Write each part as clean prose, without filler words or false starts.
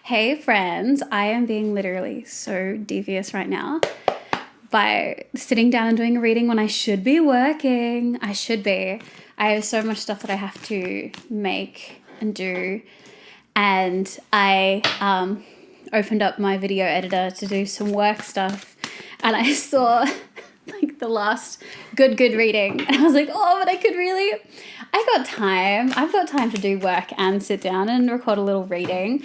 Hey friends, I am being literally so devious right now by sitting down and doing a reading when I should be working. I should be. I have so much stuff that I have to make and do. And I opened up my video editor to do some work stuff. And I saw like the last good reading. And I was like, oh, but I've got time to do work and sit down and record a little reading.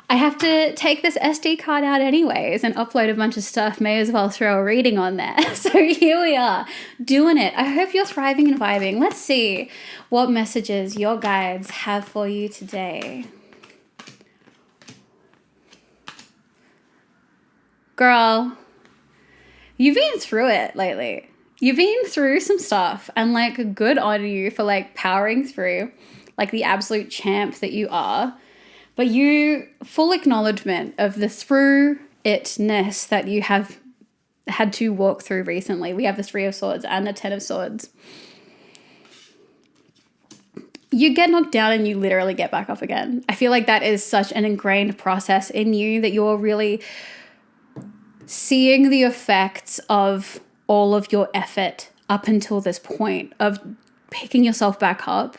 I have to take this SD card out anyways and upload a bunch of stuff. May as well throw a reading on there. So here we are, doing it. I hope you're thriving and vibing. Let's see what messages your guides have for you today. Girl, you've been through it lately. You've been through some stuff, and like good on you for like powering through like the absolute champ that you are. But you, full acknowledgement of the through itness that you have had to walk through recently. We have the 3 of Swords and the 10 of Swords. You get knocked down and you literally get back up again. I feel like that is such an ingrained process in you that you're really seeing the effects of all of your effort up until this point of picking yourself back up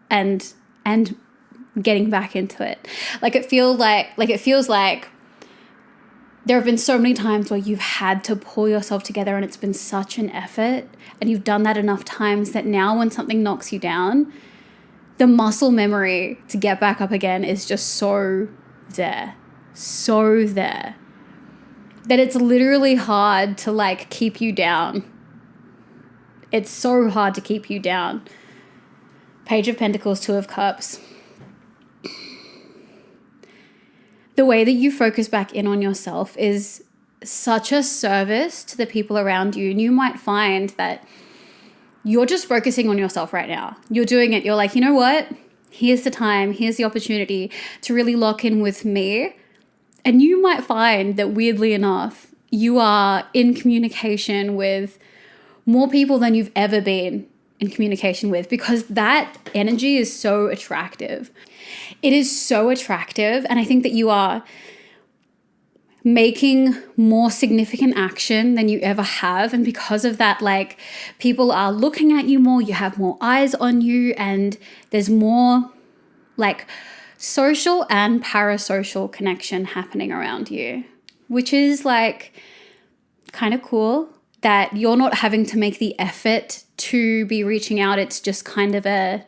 and getting back into it. It feels like there have been so many times where you've had to pull yourself together and it's been such an effort, and you've done that enough times that now when something knocks you down, the muscle memory to get back up again is just so there that it's literally hard to like keep you down. It's so hard to keep you down. Page of Pentacles, 2 of Cups. The way that you focus back in on yourself is such a service to the people around you. And you might find that you're just focusing on yourself right now. You're doing it. You're like, you know what? Here's the time. Here's the opportunity to really lock in with me. And you might find that weirdly enough, you are in communication with more people than you've ever been in communication with, because that energy is so attractive. It is so attractive. And I think that you are making more significant action than you ever have. And because of that, like, people are looking at you more, you have more eyes on you, and there's more like social and parasocial connection happening around you, which is like kind of cool that you're not having to make the effort to be reaching out. It's just kind of a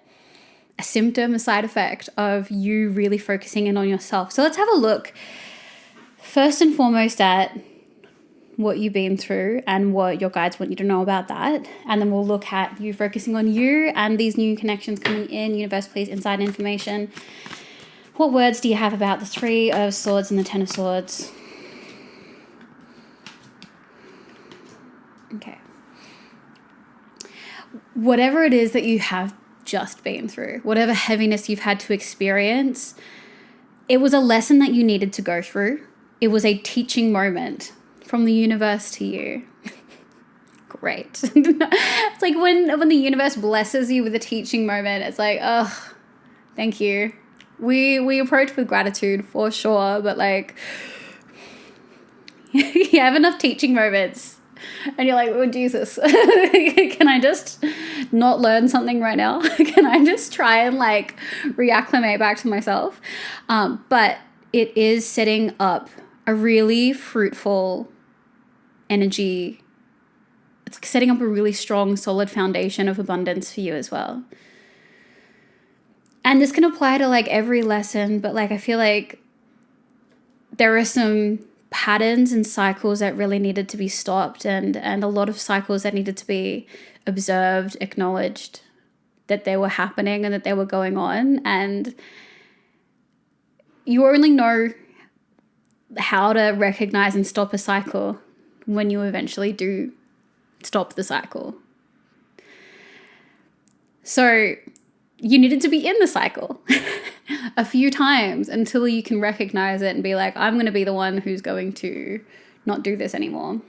symptom, a side effect of you really focusing in on yourself. So let's have a look first and foremost at what you've been through and what your guides want you to know about that. And then we'll look at you focusing on you and these new connections coming in. Universe, please, inside information. What words do you have about the 3 of Swords and the 10 of Swords? Okay. Whatever it is that you have just been through, whatever heaviness you've had to experience, it was a lesson that you needed to go through. It was a teaching moment from the universe to you. Great. It's like when the universe blesses you with a teaching moment, it's like, oh, thank you. We approach with gratitude for sure, but like you have enough teaching moments and you're like, oh Jesus, can I just not learn something right now? Can I just try and like reacclimate back to myself? But it is setting up a really fruitful energy. It's like setting up a really strong, solid foundation of abundance for you as well. And this can apply to like every lesson, but like I feel like there are some patterns and cycles that really needed to be stopped, and a lot of cycles that needed to be observed, acknowledged that they were happening and that they were going on. And you only know how to recognize and stop a cycle when you eventually do stop the cycle. So you needed to be in the cycle a few times until you can recognize it and be like, I'm going to be the one who's going to not do this anymore.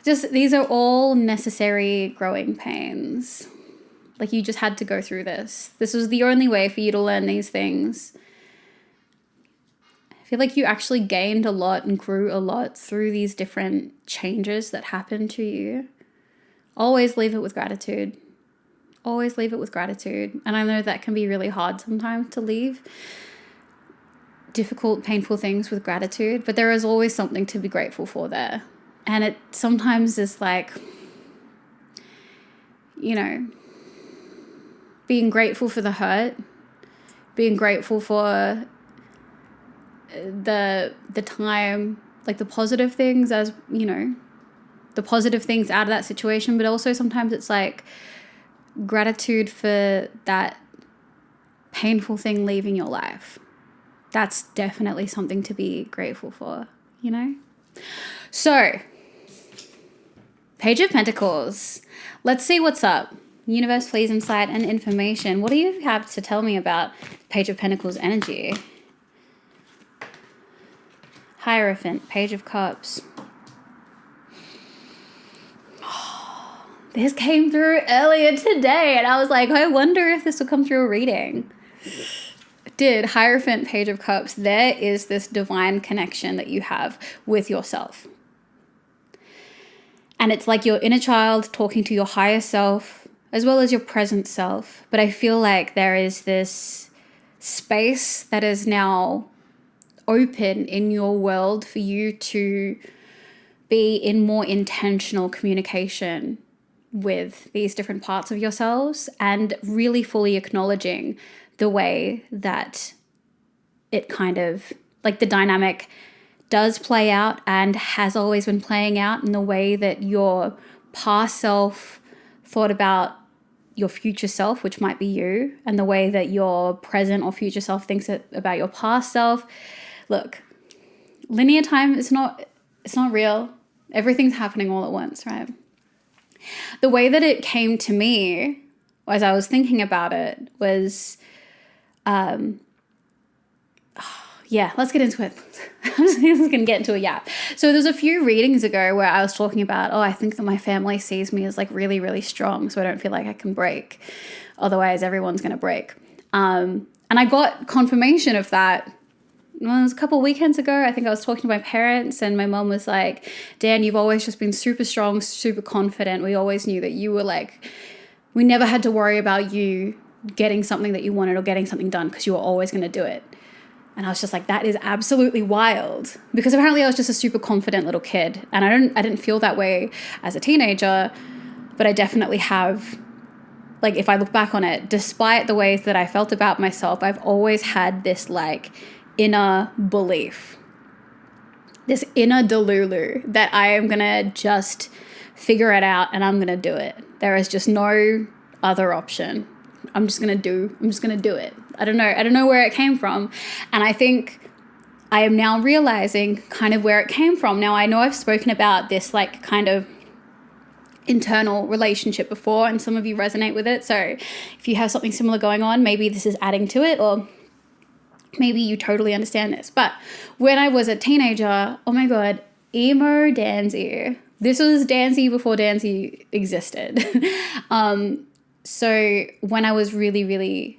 Just, these are all necessary growing pains. Like, you just had to go through this. This was the only way for you to learn these things. I feel like you actually gained a lot and grew a lot through these different changes that happened to you. Always leave it with gratitude. Always leave it with gratitude. And I know that can be really hard sometimes to leave difficult, painful things with gratitude, but there is always something to be grateful for there. And it sometimes is like, you know, being grateful for the hurt, being grateful for the time, like the positive things, as you know, the positive things out of that situation, but also sometimes it's like gratitude for that painful thing leaving your life. That's definitely something to be grateful for, you know? So, Page of Pentacles. Let's see what's up. Universe, please, insight and information. What do you have to tell me about Page of Pentacles energy? Hierophant, Page of Cups. This came through earlier today, and I was like, I wonder if this will come through a reading. It did. Hierophant, Page of Cups. There is this divine connection that you have with yourself. And it's like your inner child talking to your higher self, as well as your present self. But I feel like there is this space that is now open in your world for you to be in more intentional communication with these different parts of yourselves, and really fully acknowledging the way that it kind of, like, the dynamic does play out and has always been playing out, in the way that your past self thought about your future self, which might be you, and the way that your present or future self thinks about your past self. Look, linear time is not real. Everything's happening all at once, right? The way that it came to me as I was thinking about it was, yeah, let's get into it. I'm just going to get into it, yeah. So there's a few readings ago where I was talking about, I think that my family sees me as like really, really strong, so I don't feel like I can break. Otherwise, everyone's going to break. And I got confirmation of that. Well, it was a couple of weekends ago. I think I was talking to my parents, and my mom was like, Dan, you've always just been super strong, super confident. We always knew that you were like, we never had to worry about you getting something that you wanted or getting something done, because you were always going to do it. And I was just like, that is absolutely wild, because apparently I was just a super confident little kid, and I didn't feel that way as a teenager, but I definitely have. Like, if I look back on it, despite the ways that I felt about myself, I've always had this like inner belief, this inner delulu that I am going to just figure it out and I'm going to do it. There is just no other option. I'm just going to do it. I don't know where it came from. And I think I am now realizing kind of where it came from. Now, I know I've spoken about this like kind of internal relationship before, and some of you resonate with it. So if you have something similar going on, maybe this is adding to it, or maybe you totally understand this. But when I was a teenager, oh my God, emo Danzy. This was Danzy before Danzy existed. So when I was really, really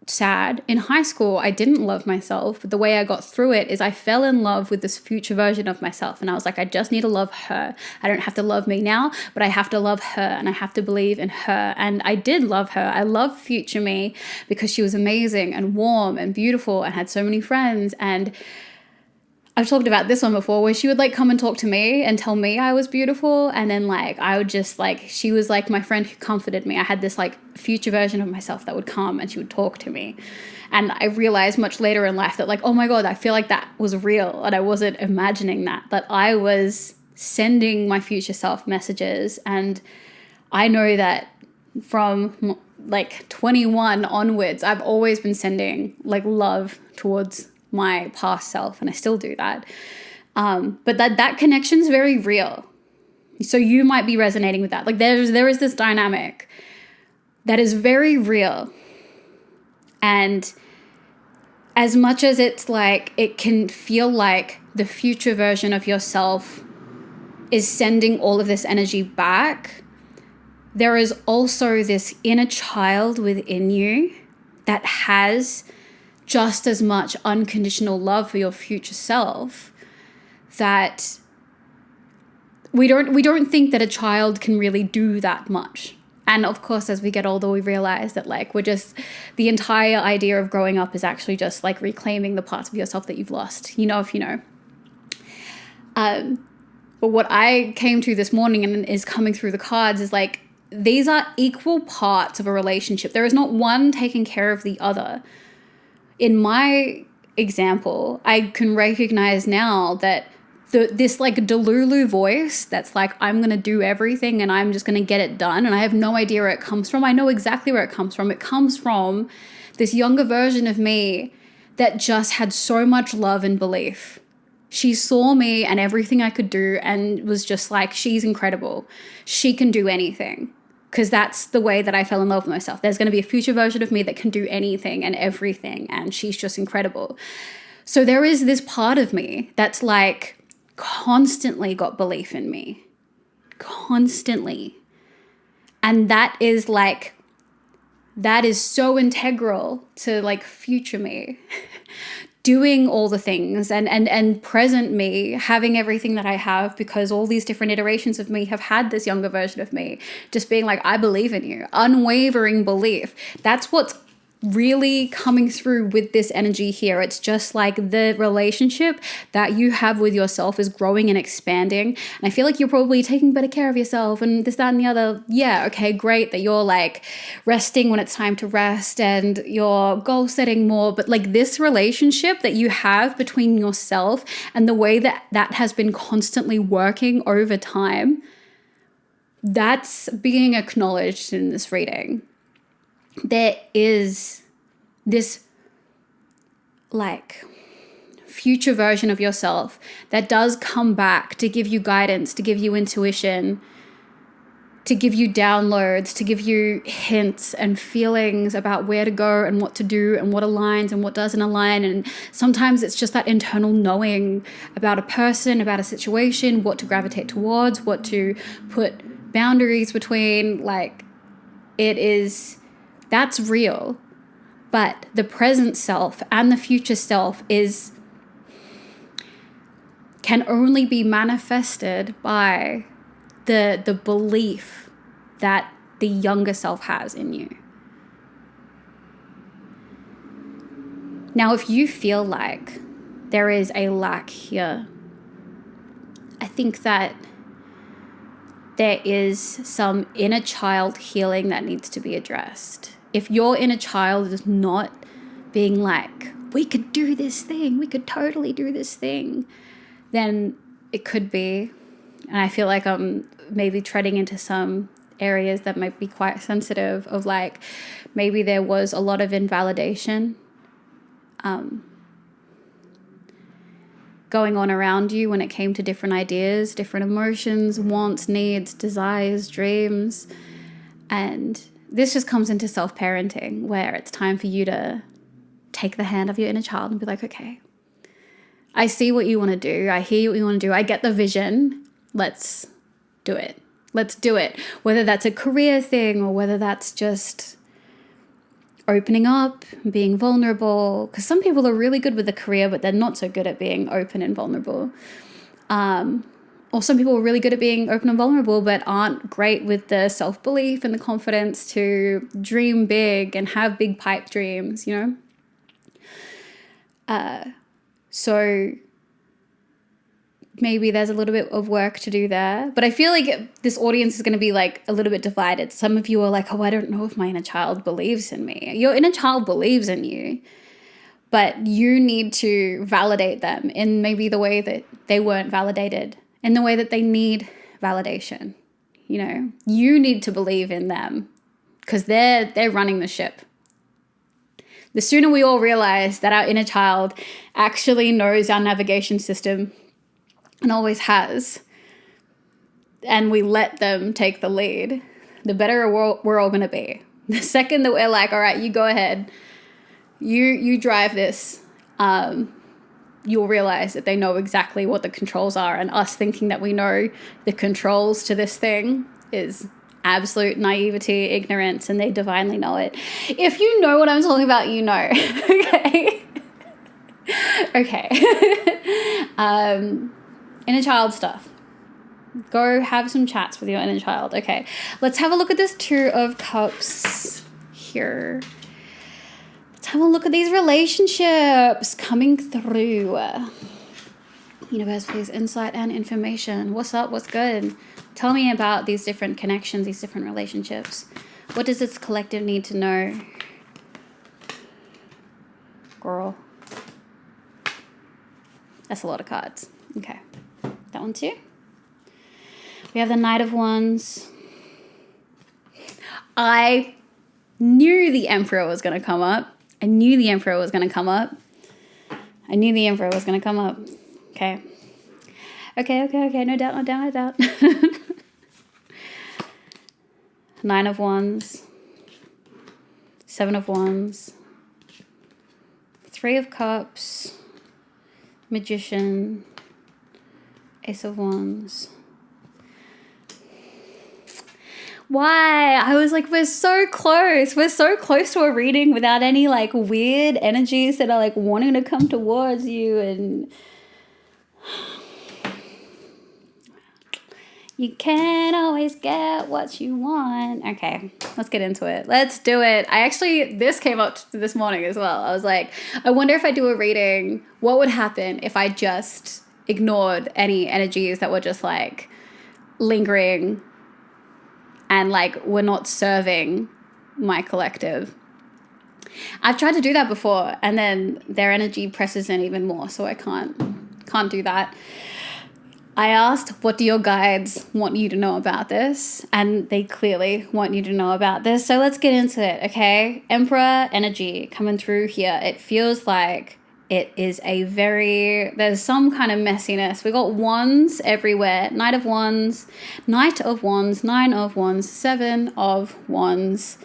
sad in high school, I didn't love myself. But the way I got through it is I fell in love with this future version of myself. And I was like, I just need to love her. I don't have to love me now, but I have to love her, and I have to believe in her. And I did love her. I loved future me because she was amazing and warm and beautiful and had so many friends. And I've talked about this one before, where she would like come and talk to me and tell me I was beautiful. And then like, I would just like, she was like my friend who comforted me. I had this like future version of myself that would come and she would talk to me. And I realized much later in life that like, oh my God, I feel like that was real. And I wasn't imagining that I was sending my future self messages. And I know that from like 21 onwards, I've always been sending like love towards my past self, and I still do that. But that connection is very real. So you might be resonating with that. Like there is this dynamic that is very real. And as much as it's like, it can feel like the future version of yourself is sending all of this energy back, there is also this inner child within you that has just as much unconditional love for your future self, that we don't think that a child can really do that much. And of course, as we get older, we realize that like the entire idea of growing up is actually just like reclaiming the parts of yourself that you've lost, if you know. But what I came to this morning and is coming through the cards is like, these are equal parts of a relationship. There is not one taking care of the other. In my example, I can recognize now that this like Delulu voice that's like, I'm going to do everything and I'm just going to get it done. And I have no idea where it comes from. I know exactly where it comes from. It comes from this younger version of me that just had so much love and belief. She saw me and everything I could do and was just like, she's incredible. She can do anything. Because that's the way that I fell in love with myself. There's going to be a future version of me that can do anything and everything. And she's just incredible. So there is this part of me that's like constantly got belief in me. Constantly. And that is so integral to like future me. Doing all the things and present me, having everything that I have, because all these different iterations of me have had this younger version of me just being like, I believe in you, unwavering belief. That's what's really coming through with this energy here. It's just like the relationship that you have with yourself is growing and expanding. And I feel like you're probably taking better care of yourself and this, that, and the other. Yeah, okay, great that you're like resting when it's time to rest and you're goal setting more. But like this relationship that you have between yourself and the way that that has been constantly working over time, that's being acknowledged in this reading. There is this like future version of yourself that does come back to give you guidance, to give you intuition, to give you downloads, to give you hints and feelings about where to go and what to do and what aligns and what doesn't align. And sometimes it's just that internal knowing about a person, about a situation, what to gravitate towards, what to put boundaries between. Like that's real. But the present self and the future self can only be manifested by the belief that the younger self has in you. Now, if you feel like there is a lack here, I think that there is some inner child healing that needs to be addressed. If your inner child is not being like, we could do this thing, we could totally do this thing, then it could be, and I feel like I'm maybe treading into some areas that might be quite sensitive of like, maybe there was a lot of invalidation going on around you when it came to different ideas, different emotions, wants, needs, desires, dreams. And this just comes into self-parenting, where it's time for you to take the hand of your inner child and be like, okay, I see what you want to do. I hear what you want to do. I get the vision. Let's do it. Let's do it. Whether that's a career thing or whether that's just opening up, being vulnerable. Because some people are really good with the career, but they're not so good at being open and vulnerable. Or some people are really good at being open and vulnerable, but aren't great with the self-belief and the confidence to dream big and have big pipe dreams, So maybe there's a little bit of work to do there. But I feel like this audience is going to be like a little bit divided. Some of you are like, oh, I don't know if my inner child believes in me. Your inner child believes in you, but you need to validate them in maybe the way that they weren't validated, in the way that they need validation. You need to believe in them because they're running the ship. The sooner we all realize that our inner child actually knows our navigation system and always has, and we let them take the lead, the better we're all going to be. The second that we're like, all right, you go ahead, you drive this, you'll realize that they know exactly what the controls are, and us thinking that we know the controls to this thing is absolute naivety, ignorance, and they divinely know it. If you know what I'm talking about, you know. Okay. Okay. Inner child stuff. Go have some chats with your inner child. Okay. Let's have a look at this Two of Cups here. Let's have a look at these relationships coming through. Universe, please, insight and information. What's up? What's good? Tell me about these different connections, these different relationships. What does this collective need to know? Girl. That's a lot of cards. Okay. That one too. We have the Knight of Wands. I knew the Emperor was going to come up. I knew the Emperor was going to come up. I knew the Emperor was going to come up. Okay. Okay. No doubt. Nine of Wands. Seven of Wands. Three of Cups. Magician. Ace of Wands. Why? I was like, we're so close. We're so close to a reading without any like weird energies that are like wanting to come towards you, and you can't always get what you want. Okay, let's get into it. Let's do it. This came up this morning as well. I was like, I wonder if I do a reading, what would happen if I just ignored any energies that were just like lingering and like were not serving my collective. I've tried to do that before, and then their energy presses in even more, so I can't do that. I asked, what do your guides want you to know about this? And they clearly want you to know about this. So let's get into it, okay? Emperor energy coming through here. It feels like it is there's some kind of messiness. We got wands everywhere. Knight of Wands, Nine of Wands, Seven of Wands.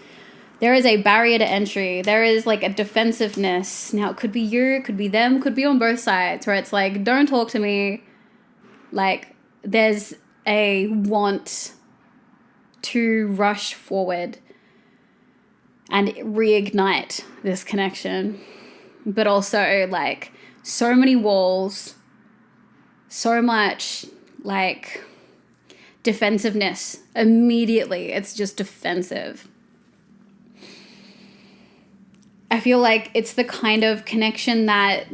There is a barrier to entry. There is like a defensiveness. Now, it could be you, it could be them, could be on both sides, where it's like, don't talk to me. Like, there's a want to rush forward and reignite this connection. But also, like, so many walls, so much, like, defensiveness. Immediately, it's just defensive. I feel like it's the kind of connection that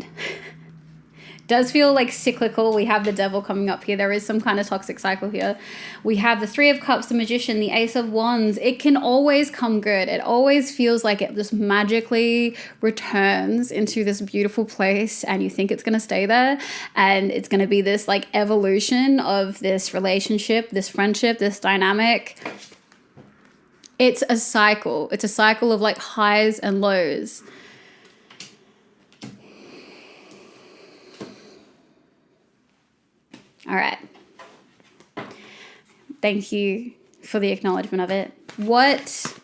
does feel like cyclical. We have the Devil coming up here. There is some kind of toxic cycle here. We have the Three of Cups, the Magician, the Ace of Wands. It can always come good. It always feels like it just magically returns into this beautiful place, and you think it's going to stay there, and it's going to be this like evolution of this relationship, this friendship, this dynamic. It's a cycle. It's a cycle of like highs and lows. All right. Thank you for the acknowledgement of it. What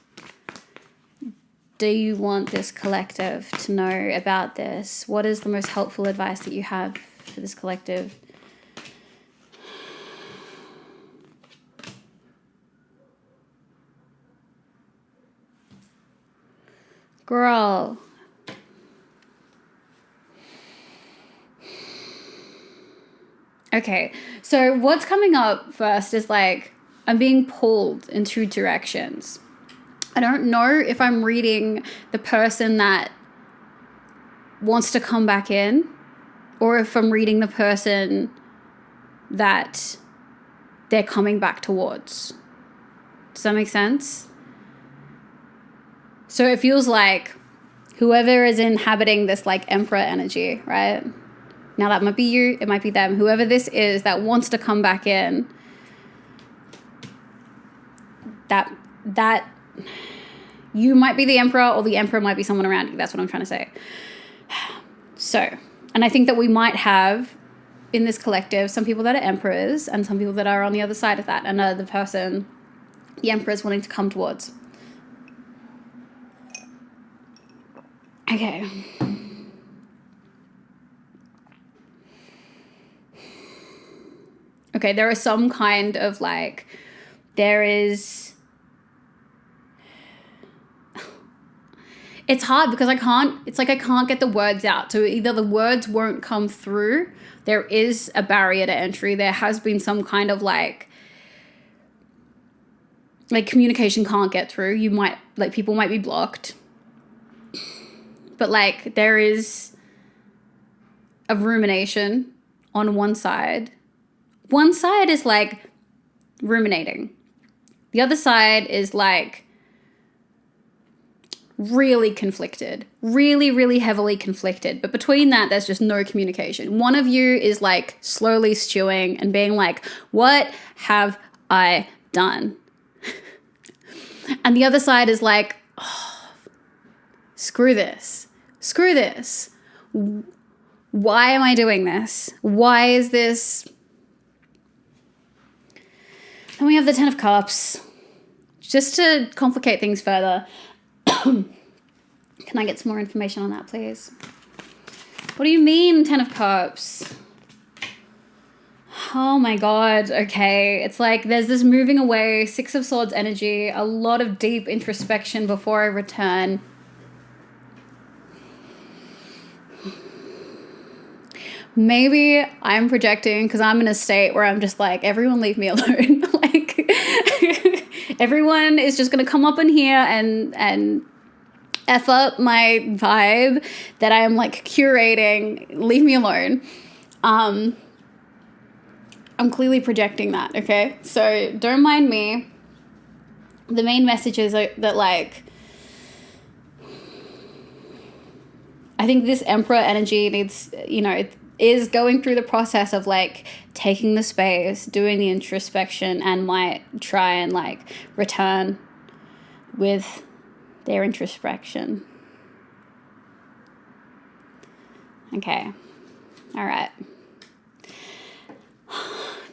do you want this collective to know about this? What is the most helpful advice that you have for this collective? Girl. Okay, so what's coming up first is like, I'm being pulled in two directions. I don't know if I'm reading the person that wants to come back in, or if I'm reading the person that they're coming back towards. Does that make sense? So it feels like whoever is inhabiting this like Emperor energy, right? Now that might be you, it might be them. Whoever this is that wants to come back in, that you might be the Emperor, or the Emperor might be someone around you. That's what I'm trying to say. So, and I think that we might have in this collective some people that are Emperors and some people that are on the other side of that, and the person the Emperor is wanting to come towards. Okay. Okay, there is some kind of like, there is it's hard because I can't get the words out. So either the words won't come through. There is a barrier to entry. There has been some kind of like communication can't get through. People might be blocked. But like there is a rumination on one side. One side is like ruminating. The other side is like really conflicted, really, really heavily conflicted. But between that, there's just no communication. One of you is like slowly stewing and being like, what have I done? And the other side is like, oh, screw this. Why am I doing this? Why is this? Then we have the 10 of Cups. Just to complicate things further, can I get some more information on that, please? What do you mean, 10 of Cups? Oh my God, okay. It's like there's this moving away, 6 of Swords energy, a lot of deep introspection before I return. Maybe I'm projecting because I'm in a state where I'm just like, everyone leave me alone. Like, everyone is just going to come up in here and F up my vibe that I am like curating. Leave me alone. I'm clearly projecting that, okay? So don't mind me. The main message is that like, I think this Emperor energy needs, is going through the process of like taking the space, doing the introspection, and might try and like return with their introspection. Okay. All right.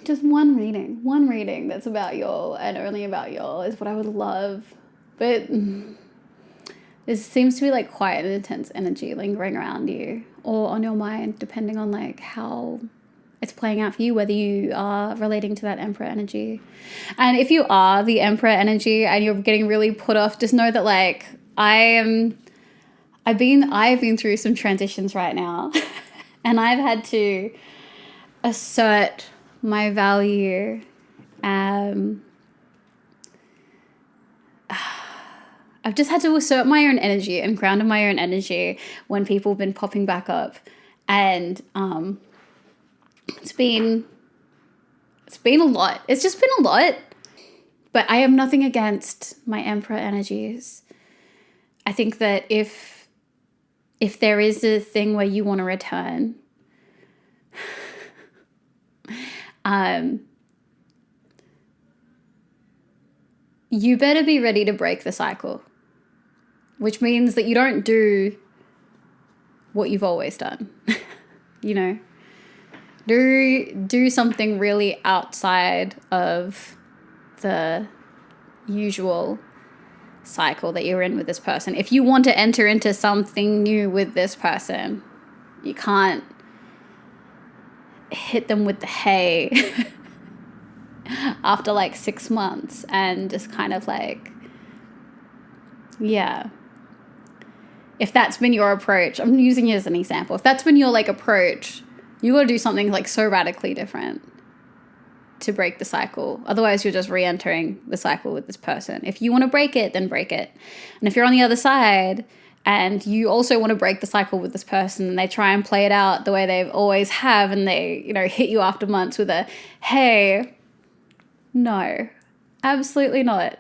Just one reading that's about y'all and only about y'all is what I would love. But there seems to be like quiet and intense energy lingering around you or on your mind, depending on like how it's playing out for you, whether you are relating to that Emperor energy. And if you are the Emperor energy and you're getting really put off, just know that like I've been through some transitions right now and I've had to assert my value. I've just had to assert my own energy and ground in my own energy when people have been popping back up. And it's been a lot. It's just been a lot. But I have nothing against my Emperor energies. I think that if there is a thing where you want to return, you better be ready to break the cycle, which means that you don't do what you've always done. Do something really outside of the usual cycle that you're in with this person. If you want to enter into something new with this person, you can't hit them with the hay after like 6 months and just kind of like, yeah. If that's been your approach, I'm using you as an example. If that's been your like approach, you got to do something like so radically different to break the cycle. Otherwise, you're just re-entering the cycle with this person. If you want to break it, then break it. And if you're on the other side and you also want to break the cycle with this person and they try and play it out the way they've always have and they, hit you after months with a, hey, no, absolutely not.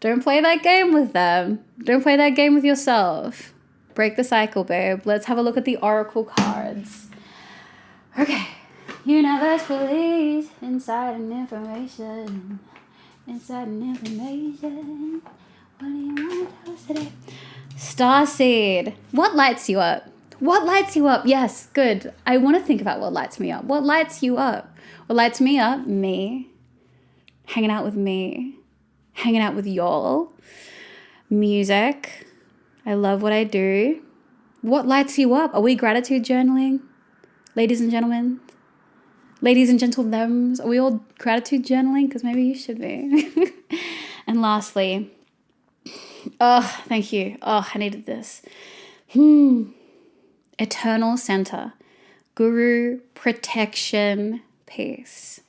Don't play that game with them. Don't play that game with yourself. Break the cycle, babe. Let's have a look at the Oracle cards. Okay. Universe, please. Inside an information. Inside an information. What do you want to tell us today? Starseed. What lights you up? What lights you up? Yes, good. I want to think about what lights me up. What lights you up? What lights me up? Me. Hanging out with me. Hanging out with y'all. Music. I love what I do. What lights you up? Are we gratitude journaling? Ladies and gentlemen? Ladies and gentlemen, are we all gratitude journaling? Because maybe you should be. And lastly, Oh, thank you. Oh, I needed this. Eternal center, guru, protection, peace.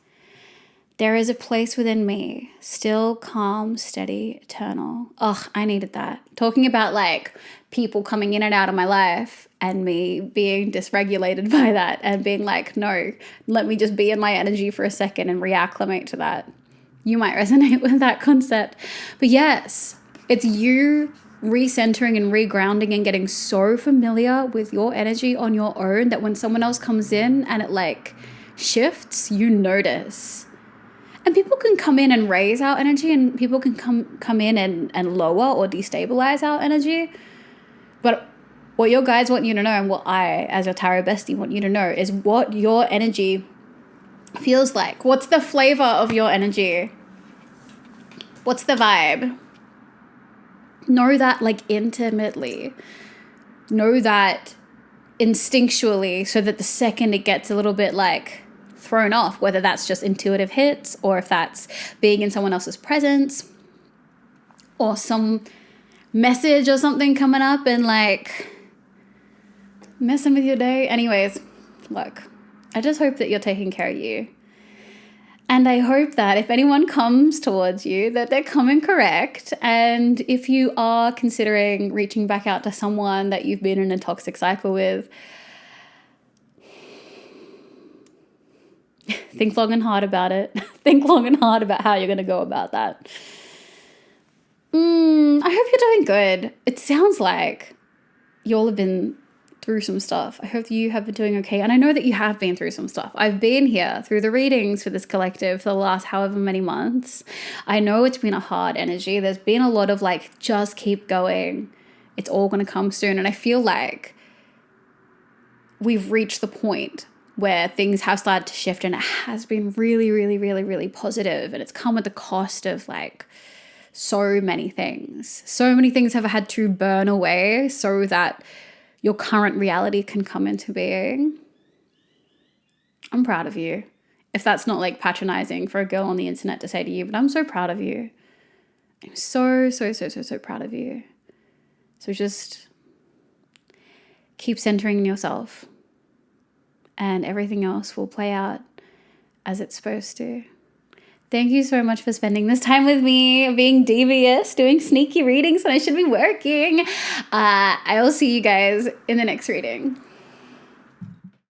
There is a place within me, still, calm, steady, eternal. Oh, I needed that. Talking about like people coming in and out of my life and me being dysregulated by that and being like, no, let me just be in my energy for a second and reacclimate to that. You might resonate with that concept. But yes, it's you recentering and regrounding and getting so familiar with your energy on your own that when someone else comes in and it like shifts, you notice. And people can come in and raise our energy, and people can come in and lower or destabilize our energy. But what your guides want you to know, and what I, as your tarot bestie, want you to know is what your energy feels like. What's the flavor of your energy? What's the vibe? Know that like intimately. Know that instinctually, so that the second it gets a little bit like thrown off, whether that's just intuitive hits or if that's being in someone else's presence or some message or something coming up and like messing with your day. Anyways, look, I just hope that you're taking care of you. And I hope that if anyone comes towards you, that they're coming correct. And if you are considering reaching back out to someone that you've been in a toxic cycle with, think long and hard about it. Think long and hard about how you're going to go about that. I hope you're doing good. It sounds like you all have been through some stuff. I hope you have been doing okay. And I know that you have been through some stuff. I've been here through the readings for this collective for the last however many months. I know it's been a hard energy. There's been a lot of like, just keep going. It's all going to come soon. And I feel like we've reached the point where things have started to shift, and it has been really, really, really, really positive. And it's come at the cost of like so many things. So many things have had to burn away so that your current reality can come into being. I'm proud of you. If that's not like patronizing for a girl on the internet to say to you, but I'm so proud of you. I'm so, so, so, so, so proud of you. So just keep centering in yourself, and everything else will play out as it's supposed to. Thank you so much for spending this time with me, being devious, doing sneaky readings when I should be working. I will see you guys in the next reading.